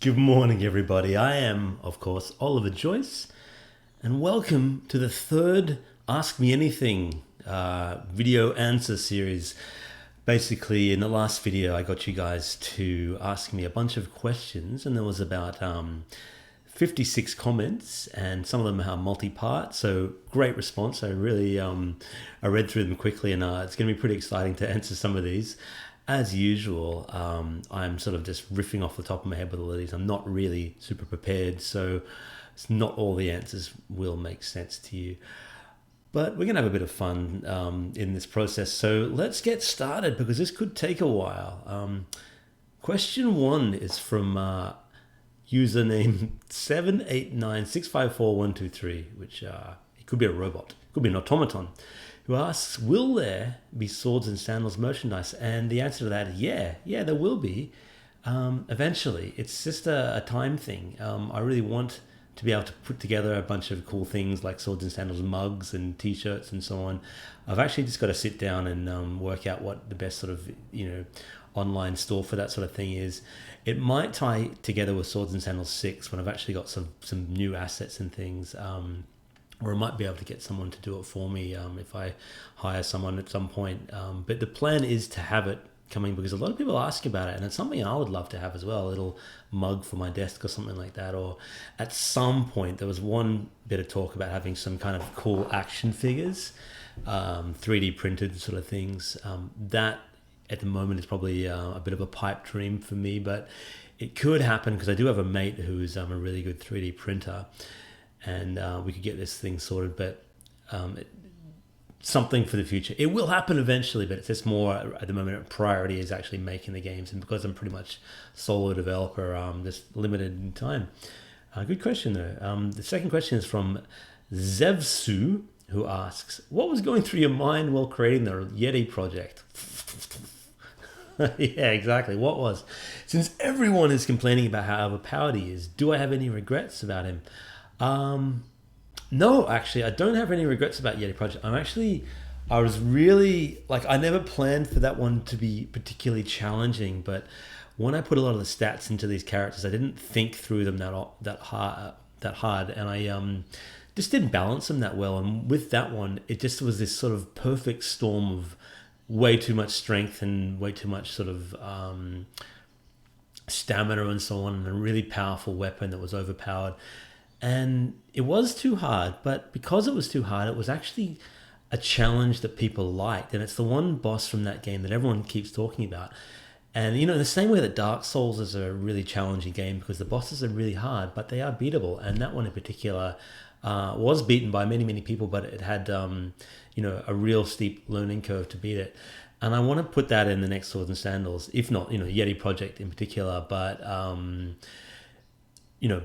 Good morning, everybody. I am, of course, Oliver Joyce, and welcome to the third Ask Me Anything video answer series. Basically, in the last video, I got you guys to ask me a bunch of questions, and there was about 56 comments, and some of them are multi-part, so great response. I really I read through them quickly, and it's going to be pretty exciting to answer some of these. As usual, I'm sort of just riffing off the top of my head with all of these. I'm not really super prepared, so it's not all the answers will make sense to you. But we're going to have a bit of fun in this process. So let's get started because this could take a while. Question one is from username 789654123, which it could be a robot, it could be an automaton, who asks, will there be Swords and Sandals merchandise? And the answer to that is yeah, there will be eventually. It's just a time thing. I really want to be able to put together a bunch of cool things like Swords and Sandals mugs and t-shirts and so on. I've actually just got to sit down and work out what the best sort of, online store for that sort of thing is. It might tie together with Swords and Sandals 6 when I've actually got some new assets and things. Or I might be able to get someone to do it for me if I hire someone at some point. But the plan is to have it coming because a lot of people ask about it, and it's something I would love to have as well, a little mug for my desk or something like that. Or at some point, there was one bit of talk about having some kind of cool action figures, 3D printed sort of things. That at the moment is probably a bit of a pipe dream for me, but it could happen because I do have a mate who's a really good 3D printer. And we could get this thing sorted, but something for the future. It will happen eventually, but it's just more at the moment. Priority is actually making the games, and because I'm pretty much solo developer, just limited in time. Good question though. The second question is from Zevsu, who asks, "What was going through your mind while creating the Yeti Project?" Yeah, exactly. What was? Since everyone is complaining about how overpowered he is, do I have any regrets about him? No, actually, I don't have any regrets about Yeti Project. I was really, I never planned for that one to be particularly challenging, but when I put a lot of the stats into these characters, I didn't think through them that hard, and I just didn't balance them that well. And with that one, it just was this sort of perfect storm of way too much strength and way too much sort of stamina and so on, and a really powerful weapon that was overpowered. And it was too hard, but because it was too hard, it was actually a challenge that people liked. And it's the one boss from that game that everyone keeps talking about. And, in the same way that Dark Souls is a really challenging game because the bosses are really hard, but they are beatable. And that one in particular was beaten by many, many people, but it had, a real steep learning curve to beat it. And I want to put that in the next Swords and Sandals, if not, Yeti Project in particular, but...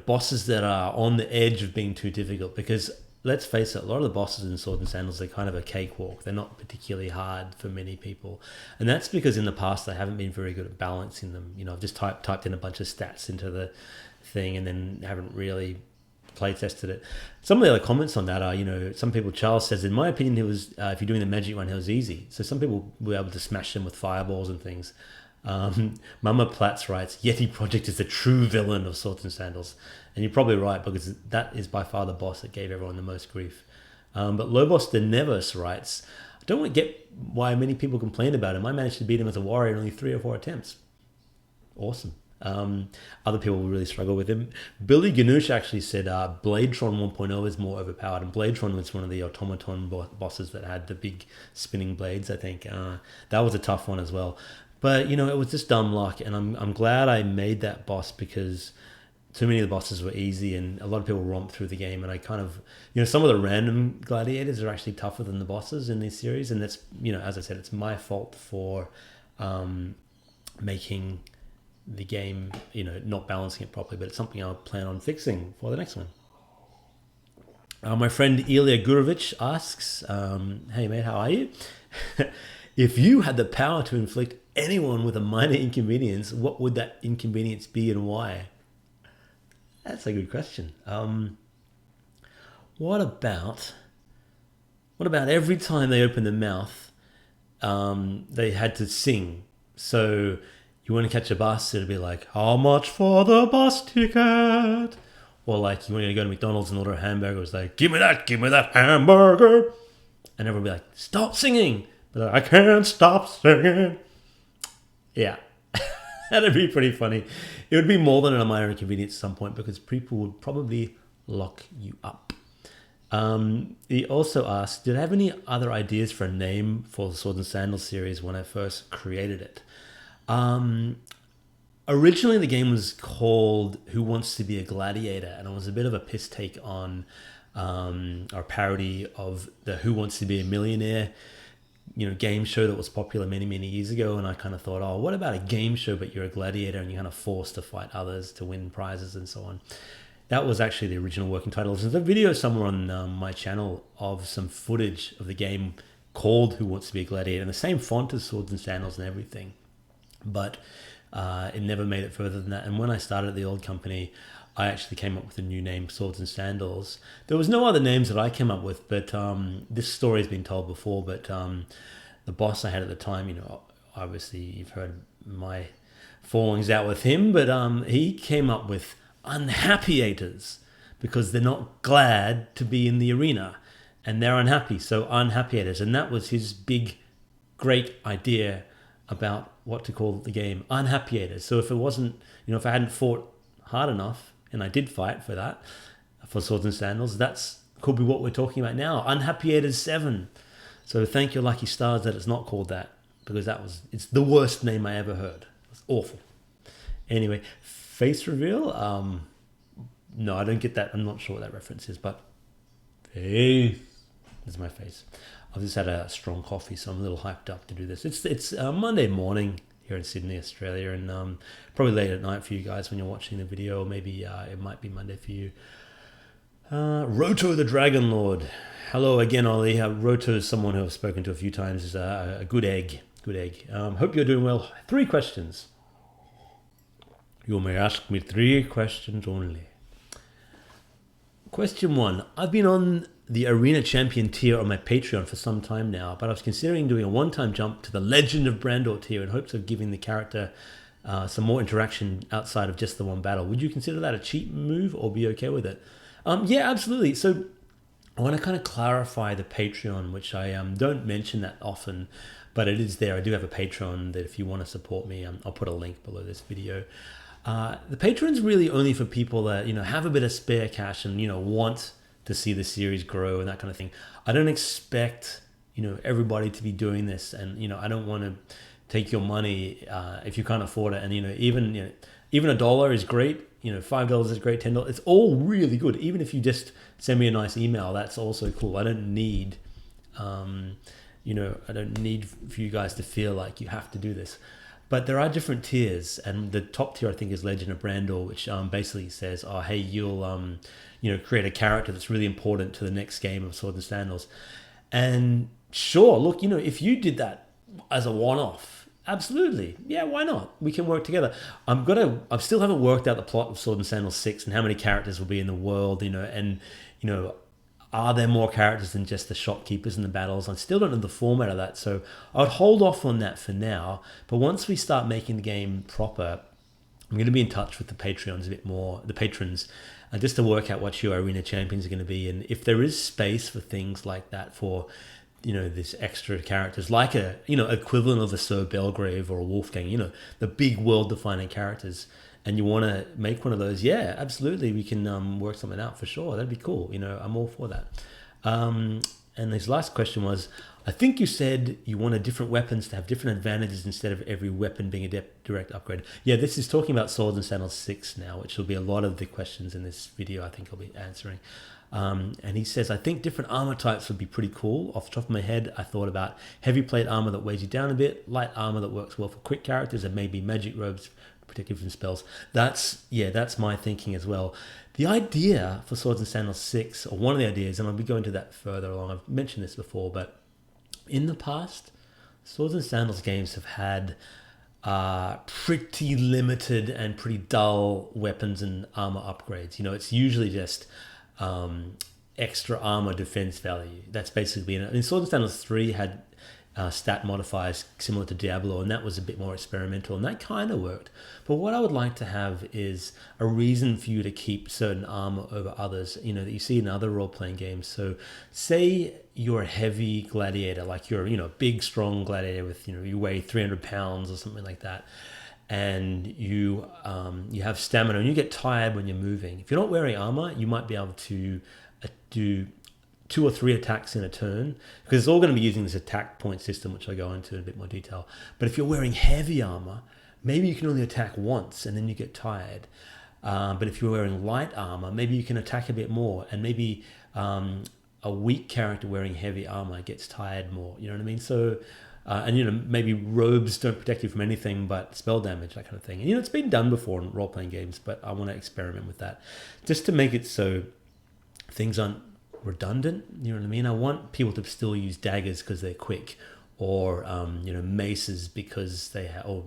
bosses that are on the edge of being too difficult, because let's face it, a lot of the bosses in Swords and Sandals, they're kind of a cakewalk. They're not particularly hard for many people. And that's because in the past, I haven't been very good at balancing them. I've just typed in a bunch of stats into the thing and then haven't really play tested it. Some of the other comments on that are, some people, Charles says, in my opinion, it was, if you're doing the magic one, it was easy. So some people were able to smash them with fireballs and things. Mama Platz writes, Yeti Project is the true villain of Swords and Sandals. And you're probably right, because that is by far the boss that gave everyone the most grief. But Lobos de Neves writes, I don't get why many people complained about him. I managed to beat him as a warrior in only 3 or 4 attempts. Awesome. Other people will really struggle with him. Billy Ganoush actually said Bladetron 1.0 is more overpowered, and Bladetron was one of the automaton bosses that had the big spinning blades, I think. That was a tough one as well. But, it was just dumb luck, and I'm glad I made that boss because too many of the bosses were easy and a lot of people romped through the game, and I kind of, some of the random gladiators are actually tougher than the bosses in this series, and that's, as I said, it's my fault for making the game, not balancing it properly, but it's something I'll plan on fixing for the next one. My friend Ilya Gurovich asks, hey mate, how are you? If you had the power to inflict anyone with a minor inconvenience, what would that inconvenience be and why? That's a good question. What about every time they open their mouth, they had to sing? So you want to catch a bus, it'll be like, how much for the bus ticket? Or like, you want to go to McDonald's and order a hamburger, it's like, give me that hamburger. And everyone will be like, stop singing. But like, I can't stop singing. Yeah. That'd be pretty funny. It would be more than a minor inconvenience at some point because people would probably lock you up. He also asked, did I have any other ideas for a name for the Swords and Sandals series when I first created it? Originally, the game was called Who Wants to Be a Gladiator? And it was a bit of a piss take on our parody of the Who Wants to Be a Millionaire game show that was popular many, many years ago. And I kind of thought, oh, what about a game show, but you're a gladiator and you're kind of forced to fight others to win prizes and so on. That was actually the original working title. There's a video somewhere on my channel of some footage of the game called Who Wants to Be a Gladiator, and the same font as Swords and Sandals and everything. But it never made it further than that. And when I started at the old company, I actually came up with a new name, Swords and Sandals. There was no other names that I came up with, but this story has been told before. But the boss I had at the time, obviously you've heard my fallings out with him, but he came up with Unhappyators because they're not glad to be in the arena and they're unhappy. So Unhappyators. And that was his big, great idea about what to call the game, Unhappyators. So if it wasn't, if I hadn't fought hard enough, and I did fight for that, for Swords and Sandals, that's could be what we're talking about now, Unhappyators 7. So thank your lucky stars that it's not called that, because it's the worst name I ever heard. It's awful. Anyway, face reveal, no, I don't get that. I'm not sure what that reference is, but face is my face. I've just had a strong coffee, so I'm a little hyped up to do this. It's Monday morning here in Sydney, Australia, and probably late at night for you guys when you're watching the video, or maybe it might be Monday for you. Roto the Dragon Lord. Hello again, Ollie. Roto is someone who I've spoken to a few times. Is a good egg. Hope you're doing well. 3 questions. You may ask me 3 questions only. Question 1. I've been on the Arena Champion tier on my Patreon for some time now, but I was considering doing a one-time jump to the Legend of Brandor tier in hopes of giving the character some more interaction outside of just the one battle. Would you consider that a cheap move or be okay with it? Yeah, absolutely. So I want to kind of clarify the Patreon, which I don't mention that often, but it is there. I do have a Patreon that if you want to support me, I'll put a link below this video. The Patreon's really only for people that, have a bit of spare cash and, want to see the series grow and that kind of thing. I don't expect, everybody to be doing this, and, I don't want to take your money if you can't afford it. And, even $1 is great. $5 is great, $10. It's all really good. Even if you just send me a nice email, that's also cool. I don't need, I don't need for you guys to feel like you have to do this. But there are different tiers, and the top tier I think is Legend of Brandor, which basically says, "Oh, hey, you'll create a character that's really important to the next game of Swords and Sandals." And sure, look, if you did that as a one-off, absolutely, yeah, why not? We can work together. I still haven't worked out the plot of Swords and Sandals 6 and how many characters will be in the world, and are there more characters than just the shopkeepers in the battles? I still don't know the format of that, so I'd hold off on that for now. But once we start making the game proper, I'm going to be in touch with the patrons a bit more, just to work out what your arena champions are going to be, and if there is space for things like that for, this extra characters, like a, equivalent of a Sir Belgrave or a Wolfgang, the big world-defining characters. And you want to make one of those, yeah, absolutely. We can work something out for sure. That'd be cool. I'm all for that. And his last question was, I think you said you wanted different weapons to have different advantages instead of every weapon being a direct upgrade. Yeah, this is talking about Swords and Sandals 6 now, which will be a lot of the questions in this video I think I'll be answering. And he says, I think different armor types would be pretty cool. Off the top of my head, I thought about heavy plate armor that weighs you down a bit, light armor that works well for quick characters, and maybe magic robes particularly from spells. That's my thinking as well. The idea for Swords and Sandals 6, or one of the ideas, and I'll be going to that further along, I've mentioned this before, but in the past, Swords and Sandals games have had pretty limited and pretty dull weapons and armor upgrades. It's usually just extra armor defense value. That's basically it. And Swords and Sandals 3 had stat modifiers similar to Diablo, and that was a bit more experimental, and that kind of worked. But what I would like to have is a reason for you to keep certain armor over others, you know, that you see in other role-playing games. So say you're a heavy gladiator, like you're, you know, a big, strong gladiator with, you know, you weigh 300 pounds or something like that, and you have stamina and you get tired when you're moving. If you're not wearing armor, you might be able to do 2 or 3 attacks in a turn, because it's all going to be using this attack point system, which I go into in a bit more detail. But if you're wearing heavy armor, maybe you can only attack once and then you get tired. But if you're wearing light armor, maybe you can attack a bit more, and maybe a weak character wearing heavy armor gets tired more. You know what I mean? So, and you know, maybe robes don't protect you from anything but spell damage, that kind of thing. And you know, it's been done before in role-playing games, but I want to experiment with that just to make it so things aren't redundant. You know what I mean? I want people to still use daggers because they're quick, or you know, maces because they have, or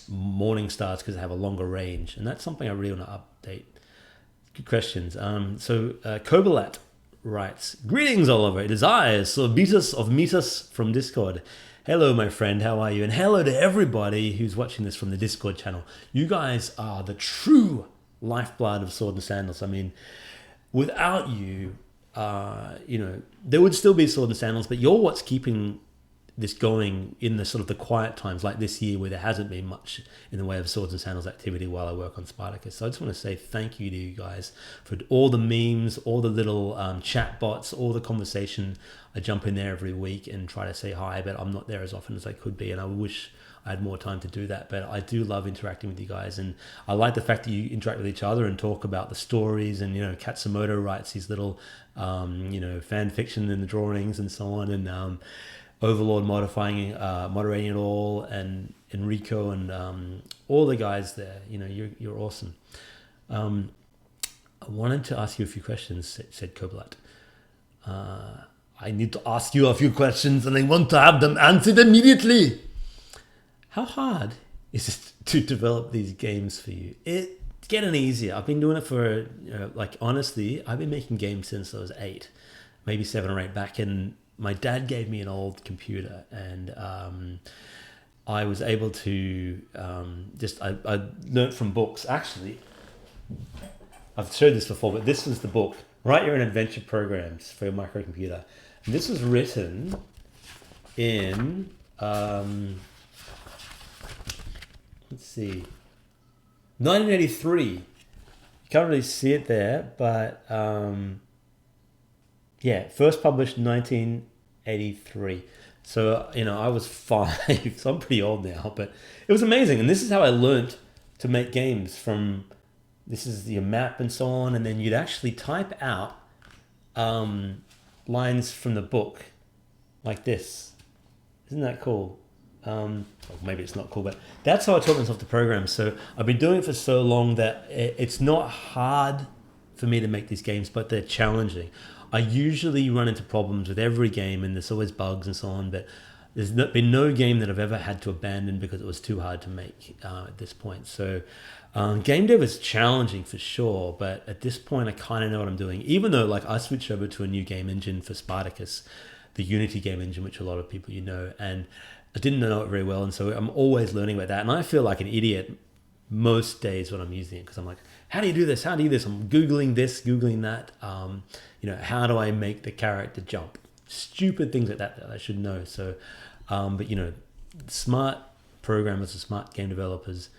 morning stars because they have a longer range, and that's something I really want to update. Good questions. Kobalat writes, "Greetings, Oliver. It is I, Sorbitus of Metus from Discord. Hello, my friend. How are you? And hello to everybody who's watching this from the Discord channel. You guys are the true lifeblood of Sword and Sandals. I mean, without you, you know, there would still be Sword and Sandals, but you're what's keeping this going in the sort of the quiet times like this year where there hasn't been much in the way of Swords and Sandals activity while I work on Spartacus. So I just want to say thank you to you guys for all the memes, all the little chat bots, all the conversation. I jump in there every week and try to say hi, but I'm not there as often as I could be, and I wish I had more time to do that. But I do love interacting with you guys, and I like the fact that you interact with each other and talk about the stories. And you know, Katsumoto writes these little you know, fan fiction in the drawings and so on, and Overlord moderating it all, and Enrico and all the guys there. You know, you're awesome. I wanted to ask you a few questions, said Kobalat. I need to ask you a few questions, and I want to have them answered immediately. How hard is it to develop these games for you? It's getting easier. I've been doing it for, you know, like, honestly, I've been making games since I was 8, maybe 7 or 8 back. And my dad gave me an old computer, and I was able to I learned from books. Actually, I've showed this before, but this was the book, Write Your Own Adventure Programs for Your Microcomputer. And this was written in... let's see, 1983. You can't really see it there, but yeah, first published 1983. So, you know, I was 5, so I'm pretty old now, but it was amazing. And this is how I learned to make games from, this is your map and so on, and then you'd actually type out lines from the book like this. Isn't that cool? Or maybe it's not cool, but that's how I taught myself to program. So I've been doing it for so long that it's not hard for me to make these games, but they're challenging. I usually run into problems with every game, and there's always bugs and so on, but there's been no game that I've ever had to abandon because it was too hard to make at this point. So game dev is challenging for sure, but at this point I kind of know what I'm doing. Even though, like, I switched over to a new game engine for Spartacus, the Unity game engine, which a lot of people know, and I didn't know it very well, and so I'm always learning about that. And I feel like an idiot most days when I'm using it, because I'm like, how do you do this? How do you do this? I'm Googling this, Googling that. You know, how do I make the character jump? Stupid things like that I should know. So, but you know, smart programmers and smart game developers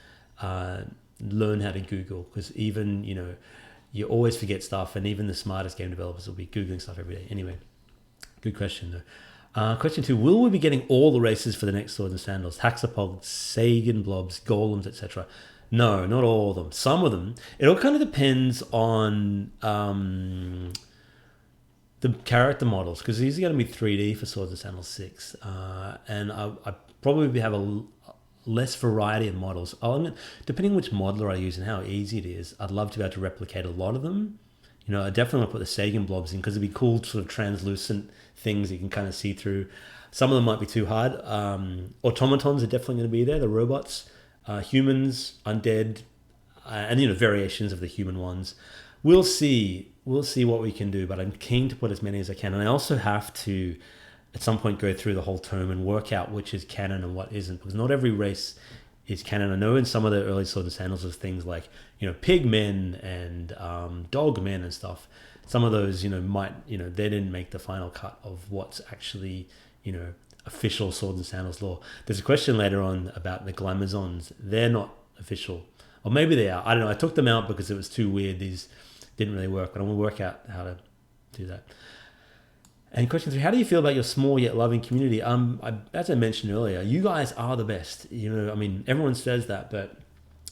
learn how to Google, because even, you know, you always forget stuff, and even the smartest game developers will be Googling stuff every day. Anyway, good question though. Question 2, will we be getting all the races for the next Swords and Sandals? Haxapogs, Sagan blobs, golems, etc. No, not all of them. Some of them. It all kind of depends on the character models, because these are going to be 3D for Swords and Sandals 6. And I probably have a less variety of models. Depending on which modeler I use and how easy it is, I'd love to be able to replicate a lot of them. You know, I definitely want to put the Sagan blobs in, because it'd be cool, sort of translucent things you can kind of see through. Some of them might be too hard. Automatons are definitely going to be there, the robots. Humans, undead, and, you know, variations of the human ones. We'll see what we can do, but I'm keen to put as many as I can. And I also have to at some point go through the whole tome and work out which is canon and what isn't, because not every race is canon. I know in some of the early Swords and Sandals there's things like, pig men and dog men and stuff. Some of those, might, they didn't make the final cut of what's actually, official Swords and Sandals lore. There's a question later on about the Glamazons. They're not official. Or maybe they are. I don't know. I took them out because it was too weird. These didn't really work, but I'm going to work out how to do that. And question 3, how do you feel about your small yet loving community? As I mentioned earlier, you guys are the best. Everyone says that, but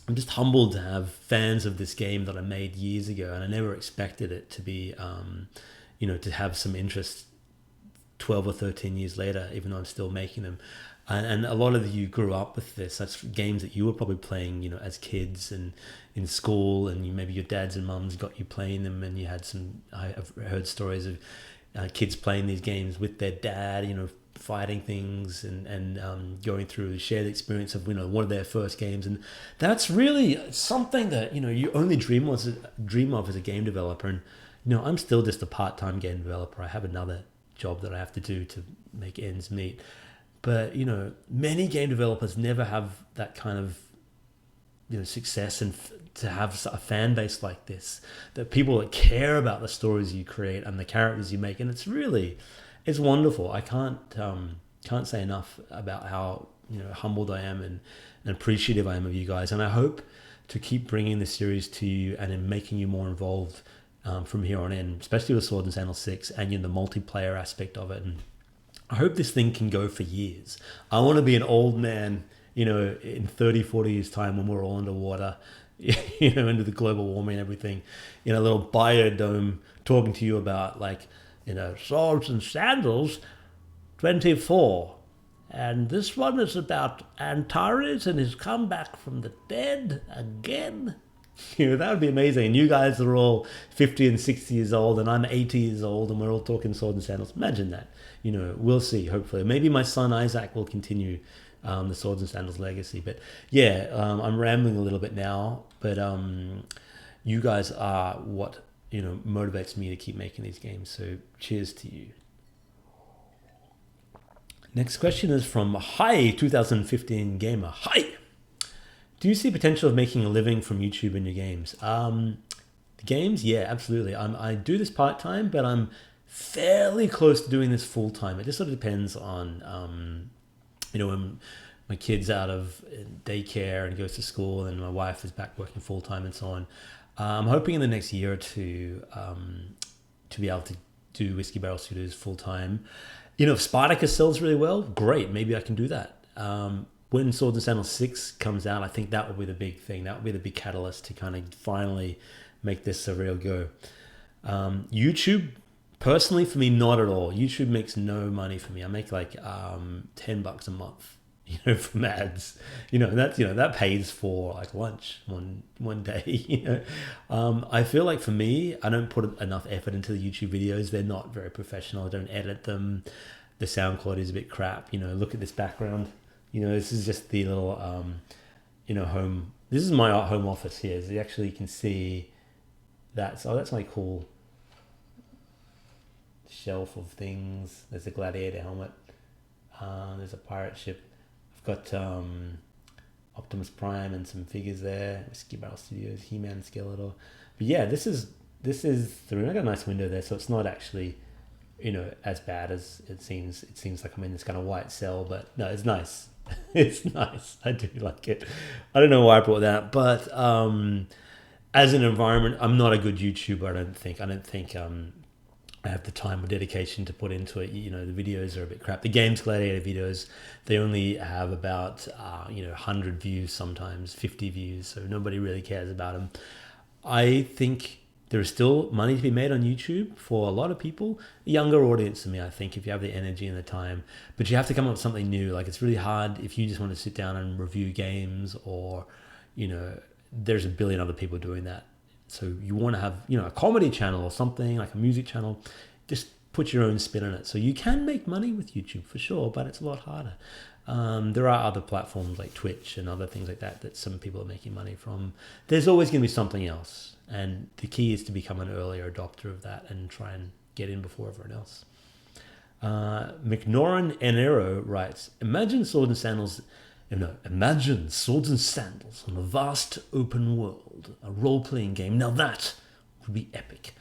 I'm just humbled to have fans of this game that I made years ago, and I never expected it to be, to have some interest 12 or 13 years later, even though I'm still making them. And a lot of you grew up with this. That's games that you were probably playing, as kids and in school, and maybe your dads and mums got you playing them, and you had I've heard stories of kids playing these games with their dad, fighting things and going through the shared experience of, one of their first games. And that's really something that, you only dream of as a game developer. And, I'm still just a part-time game developer. I have another job that I have to do to make ends meet. But, many game developers never have that kind of, success, and to have a fan base like this, that people that care about the stories you create and the characters you make. And it's wonderful. I can't say enough about how, humbled I am and appreciative I am of you guys. And I hope to keep bringing the series to you and in making you more involved from here on in, especially with Swords and Sandals 6 and the multiplayer aspect of it. And I hope this thing can go for years. I want to be an old man, in 30, 40 years time when we're all underwater, into the global warming and everything, in a little biodome talking to you about Swords and Sandals 24. And this one is about Antares and his comeback from the dead again. That would be amazing. And you guys are all 50 and 60 years old, and I'm 80 years old, and we're all talking Swords and Sandals. Imagine that. We'll see, hopefully. Maybe my son Isaac will continue the Swords and Sandals legacy. But yeah, I'm rambling a little bit now, but you guys are what motivates me to keep making these games. So cheers to you. Next question is from Hi 2015 Gamer. Hi. Do you see potential of making a living from YouTube in your games? The games, yeah, absolutely. I do this part time, but I'm fairly close to doing this full time. It just sort of depends on when my kid's out of daycare and goes to school, and my wife is back working full time and so on. I'm hoping in the next year or two to be able to do Whiskeybarrel Studios full time. If Spartacus sells really well, great. Maybe I can do that. When Swords and Sandals 6 comes out, I think that will be the big thing. That will be the big catalyst to kind of finally make this a real go. YouTube, personally, for me, not at all. YouTube makes no money for me. I make $10 a month, from ads. And that pays for lunch one day. I feel like for me, I don't put enough effort into the YouTube videos. They're not very professional. I don't edit them. The sound quality is a bit crap. Look at this background. This is just the little home. This is my home office here. So you actually can see that. So that's my cool shelf of things. There's a gladiator helmet. There's a pirate ship. I've got Optimus Prime and some figures there. Whiskeybarrel Studios, He-Man, Skeletor. But yeah, this is the room. I got a nice window there, so it's not actually as bad as it seems. It seems like I'm in this kind of white cell, but no, it's nice. It's nice. I do like it. I don't know why I brought that, but as an environment, I'm not a good YouTuber. I don't think I have the time or dedication to put into it. The videos are a bit crap. The Games Gladiator videos, they only have about 100 views, sometimes 50 views, so nobody really cares about them. I think there is still money to be made on YouTube for a lot of people, a younger audience than me, I think, if you have the energy and the time. But you have to come up with something new. It's really hard if you just want to sit down and review games, or, there's a billion other people doing that. So you want to have, a comedy channel or something, like a music channel. Just put your own spin on it. So you can make money with YouTube for sure, but it's a lot harder. There are other platforms like Twitch and other things like that some people are making money from. There's always going to be something else. And the key is to become an earlier adopter of that and try and get in before everyone else. McNaurin Enero writes, imagine Swords and Sandals. No, imagine Swords and Sandals on a vast open world, a role-playing game. Now that would be epic.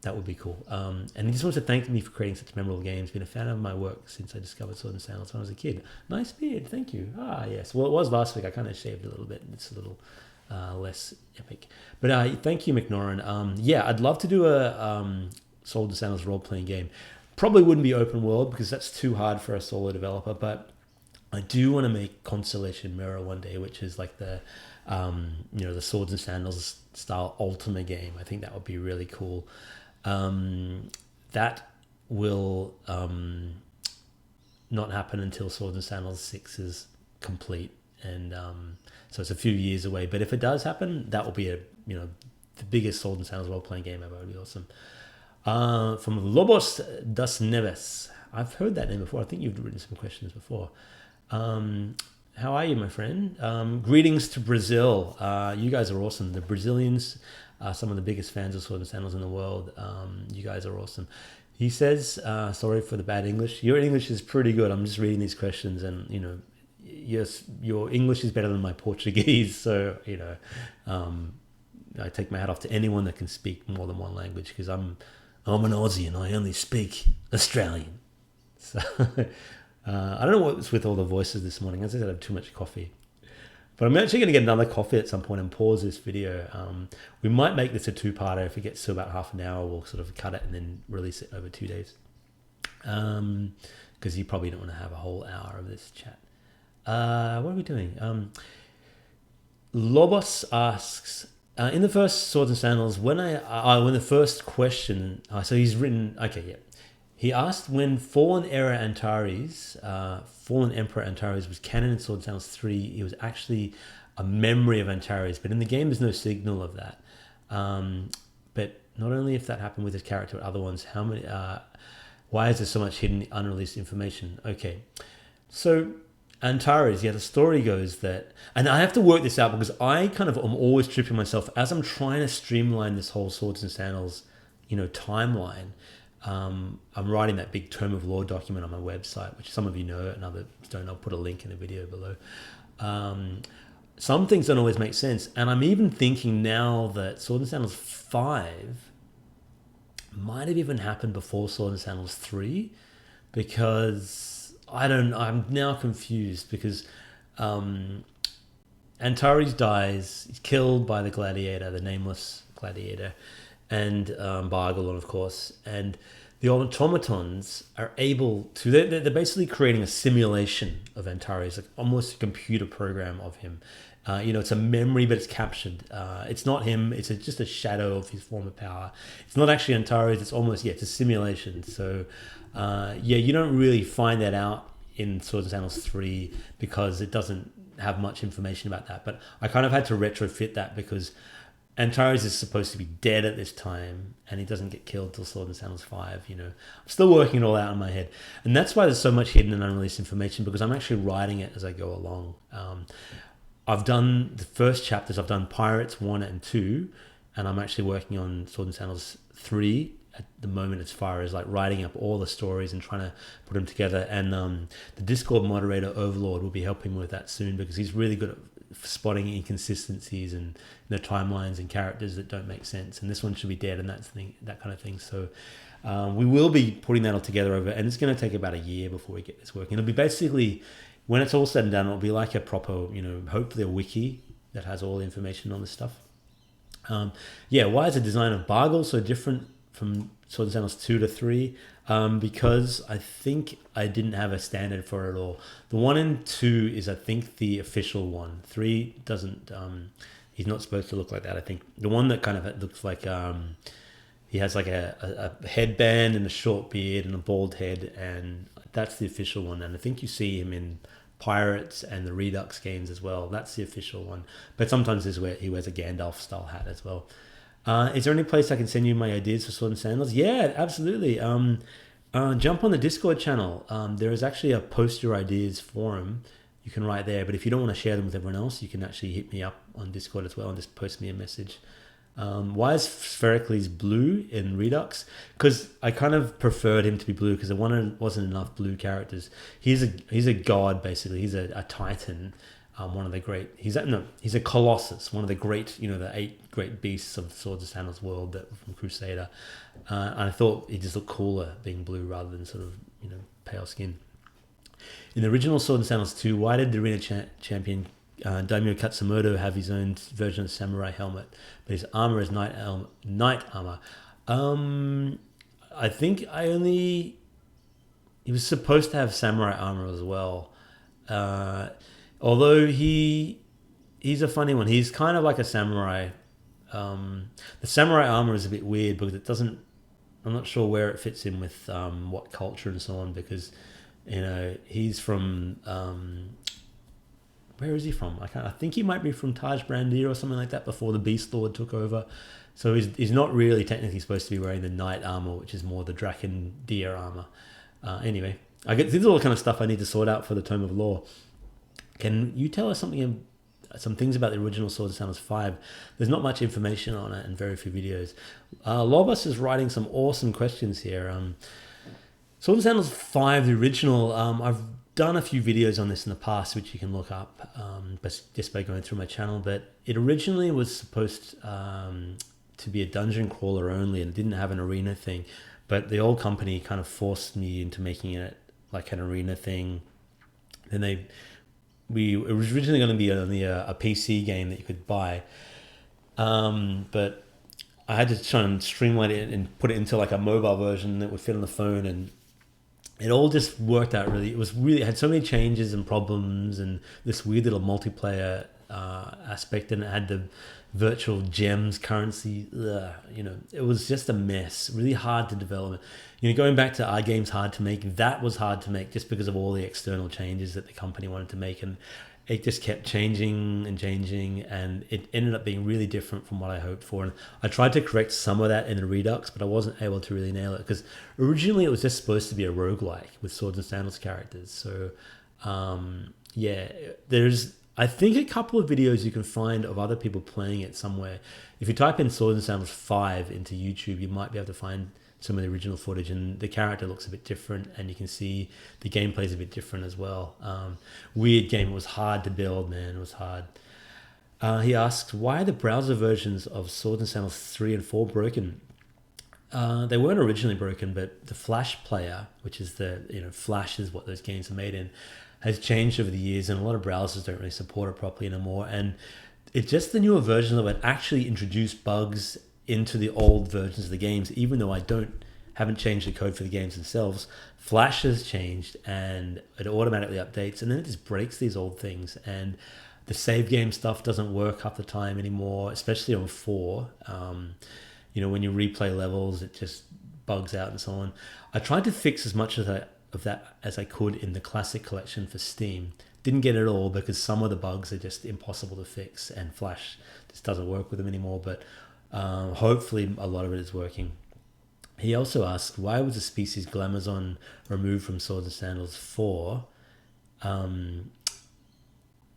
That would be cool. And he just wants to thank me for creating such memorable games. Been a fan of my work since I discovered Swords and Sandals when I was a kid. Nice beard, thank you. Ah, yes. Well, it was last week. I kind of shaved a little bit. It's a little less epic. But thank you, McNaurin. Yeah, I'd love to do a Swords and Sandals role-playing game. Probably wouldn't be open world because that's too hard for a solo developer. But I do want to make Constellation Mirror one day, which is like the the Swords and Sandals style Ultima game. I think that would be really cool. That will not happen until Swords and Sandals 6 is complete, and so it's a few years away. But if it does happen, that will be the biggest Swords and Sandals role playing game ever. It would be awesome. From Lobos das Neves, I've heard that name before. I think you've written some questions before. How are you, my friend? Greetings to Brazil. You guys are awesome. The Brazilians are some of the biggest fans of Swords and Sandals in the world. You guys are awesome. He says, sorry for the bad English. Your English is pretty good. I'm just reading these questions and, yes, your English is better than my Portuguese. So, I take my hat off to anyone that can speak more than one language because I'm an Aussie and I only speak Australian. So I don't know what's with all the voices this morning. As I said, I have too much coffee. But I'm actually going to get another coffee at some point and pause this video. We might make this a two-parter. If it gets to about half an hour, we'll sort of cut it and then release it over 2 days. Because you probably don't want to have a whole hour of this chat. What are we doing? Lobos asks, in the first Swords and Sandals, when the first question, so he's written, okay, yeah. He asked when Fallen Emperor Antares was canon in Swords and Sandals 3, it was actually a memory of Antares, but in the game there's no signal of that. But not only if that happened with his character, but other ones, why is there so much hidden, unreleased information? Okay, so Antares, the story goes that, and I have to work this out because I kind of am always tripping myself as I'm trying to streamline this whole Swords and Sandals, timeline. I'm writing that big term of law document on my website, which some of you know and others don't. I'll put a link in the video below. Some things don't always make sense. And I'm even thinking now that Swords and Sandals 5 might have even happened before Swords and Sandals 3 because I'm now confused because Antares dies, he's killed by the gladiator, the nameless gladiator, and Bargalon, of course, and the automatons are able to, they're basically creating a simulation of Antares, like almost a computer program of him. It's a memory, but it's captured. It's not him, it's just a shadow of his former power. It's not actually Antares, it's almost, it's a simulation. So, you don't really find that out in Swords and Sandals 3 because it doesn't have much information about that. But I kind of had to retrofit that because Antares is supposed to be dead at this time and he doesn't get killed till Swords and Sandals 5, I'm still working it all out in my head. And that's why there's so much hidden and unreleased information because I'm actually writing it as I go along. I've done the first chapters, I've done Pirates 1 and 2, and I'm actually working on Swords and Sandals 3 at the moment as far as like writing up all the stories and trying to put them together. And the Discord moderator Overlord will be helping me with that soon because he's really good at spotting inconsistencies and timelines and characters that don't make sense, and this one should be dead and that kind of thing. So we will be putting that all together over, and it's going to take about a year before we get this working. It'll be basically, when it's all said and done, it'll be like a proper, hopefully a wiki that has all the information on this stuff. Why is the design of Bargle so different from Swords and Sandals 2 to 3? Because I think I didn't have a standard for it all. The 1 and 2 is, I think, the official one. 3 doesn't, he's not supposed to look like that, I think. The one that kind of looks like, he has like a headband and a short beard and a bald head, and that's the official one. And I think you see him in Pirates and the Redux games as well. That's the official one. But sometimes he wears a Gandalf style hat as well. Is there any place I can send you my ideas for Swords and Sandals? Yeah, absolutely. Jump on the Discord channel. There is actually a post your ideas forum. You can write there, but if you don't want to share them with everyone else, you can actually hit me up on Discord as well and just post me a message. Why is Sphericles blue in Redux? Because I kind of preferred him to be blue because there wasn't enough blue characters. He's a god basically. He's a titan, one of the great. He's a colossus, one of the great, the 8 great beasts of the Swords and Sandals world that from Crusader. And I thought he just looked cooler being blue rather than sort of pale skin. In the original Sword and Sandals 2, why did the arena champion Daimyo Katsumoto have his own version of samurai helmet, but his armor is knight armor? I think he was supposed to have samurai armor as well. Although he's a funny one. He's kind of like a samurai. The samurai armor is a bit weird because it doesn't. I'm not sure where it fits in with what culture and so on because he's from. Where is he from? I think he might be from Taj Brandir or something like that before the Beast Lord took over. So he's not really technically supposed to be wearing the knight armor, which is more the Draken Deer armor. Anyway, this is all the kind of stuff I need to sort out for the Tome of Lore. Can you tell us some things about the original Swords and Sandals 5? There's not much information on it and very few videos. Lobus is writing some awesome questions here. Swords and Sandals 5, the original, I've done a few videos on this in the past, which you can look up just by going through my channel. But it originally was supposed to be a dungeon crawler only, and it didn't have an arena thing. But the old company kind of forced me into making it like an arena thing. Then it was originally going to be only a PC game that you could buy, but I had to try and streamline it and put it into like a mobile version that would fit on the phone, and it all just worked out really. It had so many changes and problems and this weird little multiplayer aspect, and it had the virtual gems currency. It was just a mess, really hard to develop. Going back to our game's hard to make, that was hard to make just because of all the external changes that the company wanted to make, and it just kept changing, and it ended up being really different from what I hoped for. And I tried to correct some of that in the Redux, but I wasn't able to really nail it because originally it was just supposed to be a roguelike with Swords and Sandals characters. So there's I think a couple of videos you can find of other people playing it somewhere. If you type in Swords and Sandals 5 into YouTube, you might be able to find some of the original footage, and the character looks a bit different, and you can see the gameplay is a bit different as well. Weird game. It was hard to build, man. It was hard. He asks, why are the browser versions of Swords and Sandals 3 and 4 broken? They weren't originally broken, but the Flash player, which is Flash is what those games are made in, has changed over the years, and a lot of browsers don't really support it properly anymore. And it's just the newer version that would actually introduce bugs into the old versions of the games, even though I haven't changed the code for the games themselves. Flash has changed, and it automatically updates, and then it just breaks these old things. And the save game stuff doesn't work half the time anymore, especially on 4. When you replay levels, it just bugs out and so on. I tried to fix as much of that as I could in the Classic Collection for Steam. Didn't get it all because some of the bugs are just impossible to fix, and Flash just doesn't work with them anymore. But hopefully a lot of it is working. He also asked, why was the species Glamazon removed from Swords and Sandals 4?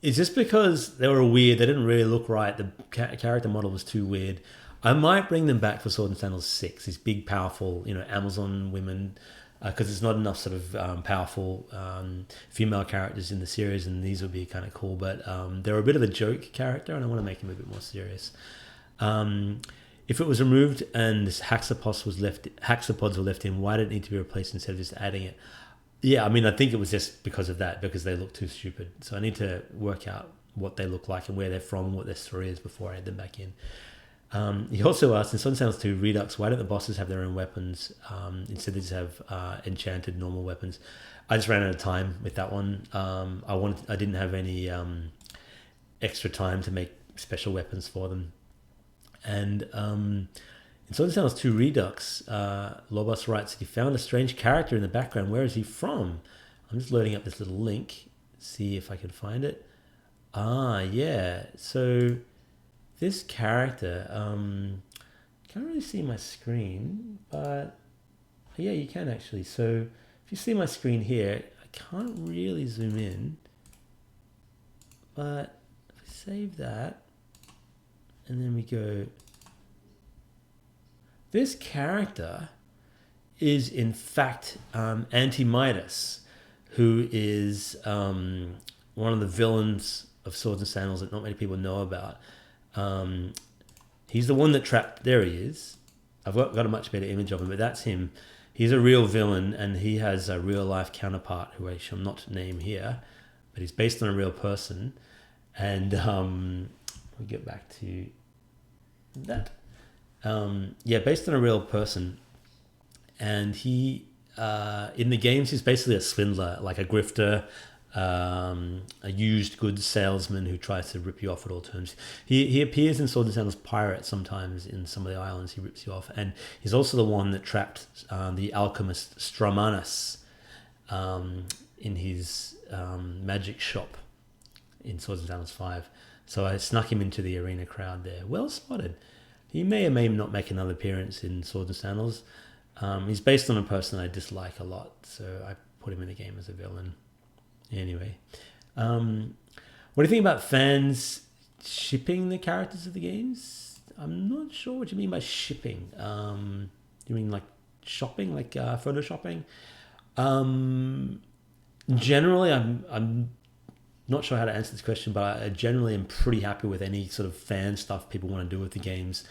It's just because they were weird. They didn't really look right. The character model was too weird. I might bring them back for Swords and Sandals 6. These big, powerful, Amazon women, because there's not enough sort of powerful female characters in the series, and these would be kind of cool. But they're a bit of a joke character, and I want to make them a bit more serious. If it was removed and this hexapods were left in, why did it need to be replaced instead of just adding it? Yeah, I think it was just because of that, because they look too stupid. So I need to work out what they look like and where they're from, what their story is before I add them back in. He also asked, in Swords and Sandals 2 Redux, why don't the bosses have their own weapons instead they just have enchanted normal weapons? I just ran out of time with that one. I didn't have any extra time to make special weapons for them. And in Swords and Sandals 2 Redux, Lobos writes that he found a strange character in the background. Where is he from? I'm just loading up this little link, see if I can find it. Yeah. So this character, can't really see my screen, but yeah, you can actually. So if you see my screen here, I can't really zoom in, but if I save that, and then we go This character is in fact Anti-Midas, who is one of the villains of Swords and Sandals that not many people know about. He's the one that trapped... There he is. I've got a much better image of him, but that's him. He's a real villain, and he has a real-life counterpart who I shall not name here, but he's based on a real person. And we'll get back to that. Based on a real person. And he, in the games, he's basically a swindler, like a grifter, a used goods salesman who tries to rip you off at all terms. He appears in Swords and Sandals Pirate sometimes in some of the islands. He rips you off. And he's also the one that trapped the alchemist Stramanus in his magic shop in Swords and Sandals 5. So I snuck him into the arena crowd there. Well spotted. He may or may not make another appearance in Swords and Sandals. He's based on a person I dislike a lot, so I put him in the game as a villain. Anyway, what do you think about fans shipping the characters of the games? I'm not sure what you mean by shipping. You mean like shopping, like photoshopping? Generally, I'm not sure how to answer this question, but I generally am pretty happy with any sort of fan stuff people want to do with the games.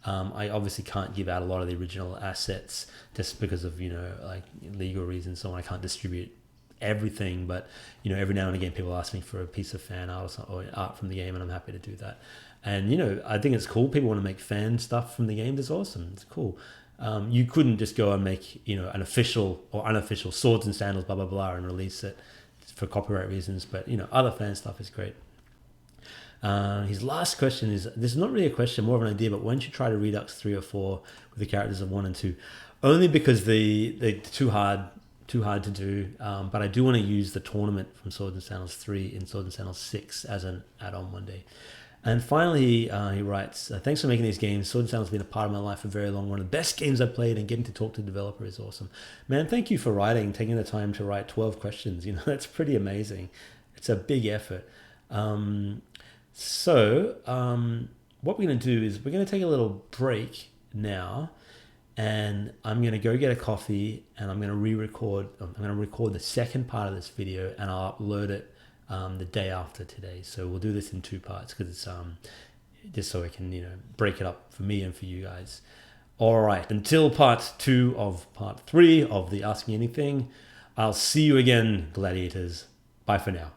I obviously can't give out a lot of the original assets just because of, like legal reasons. So I can't distribute everything, but, every now and again people ask me for a piece of fan art or art from the game, and I'm happy to do that. And, I think it's cool. People want to make fan stuff from the game. It's awesome. It's cool. You couldn't just go and make, an official or unofficial Swords and Sandals, blah, blah, blah, and release it for copyright reasons. But, other fan stuff is great. His last question is, this is not really a question, more of an idea, but why don't you try to Redux 3 or 4 with the characters of 1 and 2? Only because they're too hard to do, but I do want to use the tournament from Swords and Sandals 3 in Swords and Sandals 6 as an add-on one day. And finally, he writes, thanks for making these games. Swords and Sandals has been a part of my life for very long. One of the best games I've played, and getting to talk to the developer is awesome. Man, thank you for writing, taking the time to write 12 questions. That's pretty amazing. It's a big effort. So what we're going to do is we're going to take a little break now, and I'm going to go get a coffee, and I'm going to record the second part of this video, and I'll upload it the day after today. So we'll do this in 2 parts because it's just so I can break it up for me and for you guys. All right, until part 2 of part 3 of the Ask Me Anything, I'll see you again, gladiators. Bye for now.